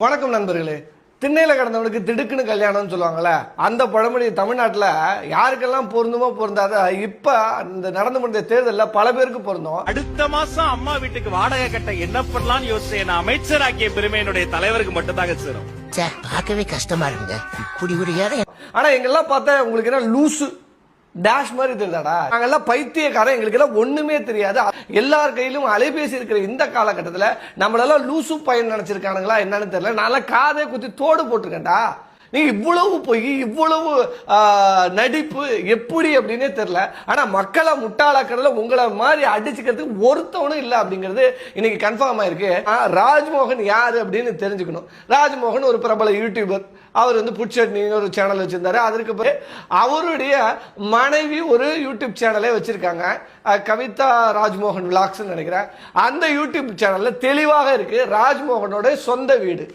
வணக்கம் நண்பர்களே. திண்ணையில கடந்தவனுக்கு திடுக்குன்னு கல்யாணம்னு சொல்லுவாங்கல்ல, அந்த பழமொழி தமிழ்நாட்டில் யாருக்கெல்லாம் பொருந்துமோ பொருந்தாத இப்ப இந்த நடந்து முடிந்த தேர்தலில் பல பேருக்கு பொருந்தும். அடுத்த மாசம் அம்மா வீட்டுக்கு வாடகை கட்ட என்ன பண்ணலாம்னு யோசிச்சு அமைச்சராக்கிய பெருமை என்னுடைய தலைவருக்கு மட்டும்தாங்க சேரும். பார்க்கவே கஷ்டமா இருக்குங்க. இப்படி ஒரு ஆனா எங்கெல்லாம் பார்த்தா உங்களுக்கு என்ன லூசு டேஷ் மாதிரி தெரியாதா? நாங்கெல்லாம் பைத்தியக்காரன், எங்களுக்கு எல்லாம் ஒண்ணுமே தெரியாது. எல்லார் கையிலும் அலைபேசி இருக்கிற இந்த காலகட்டத்தில் நம்மளெல்லாம் லூசு பையன் நினைச்சிருக்கானுங்களா என்னன்னு தெரியல. நான் காதை குத்தி தோடு போட்டிருக்கேன்டா. நீங்க இவ்வளவு போய் இவ்வளவு நடிப்பு எப்படி அப்படின்னே தெரியல. ஆனா மக்களை முட்டாளாக்கிறதுல உங்களை மாதிரி அடிச்சுக்கிறதுக்கு ஒருத்தவனும் இல்லை அப்படிங்கிறது இன்னைக்கு கன்ஃபார்ம் ஆயிருக்கு. ராஜ்மோகன் யாரு அப்படின்னு தெரிஞ்சுக்கணும். ராஜ்மோகன் ஒரு பிரபல யூடியூபர். அவர் புட்சட்னி ஒரு சேனல் வச்சிருந்தாரு. அதற்கு பிறகு அவருடைய மனைவி ஒரு யூடியூப் சேனலே வச்சிருக்காங்க, கவிதா ராஜ்மோகன் விளாக்ஸ் நினைக்கிறேன். அந்த யூடியூப் சேனல்ல தெளிவாக இருக்கு ராஜ்மோகனோட சொந்த வீடு.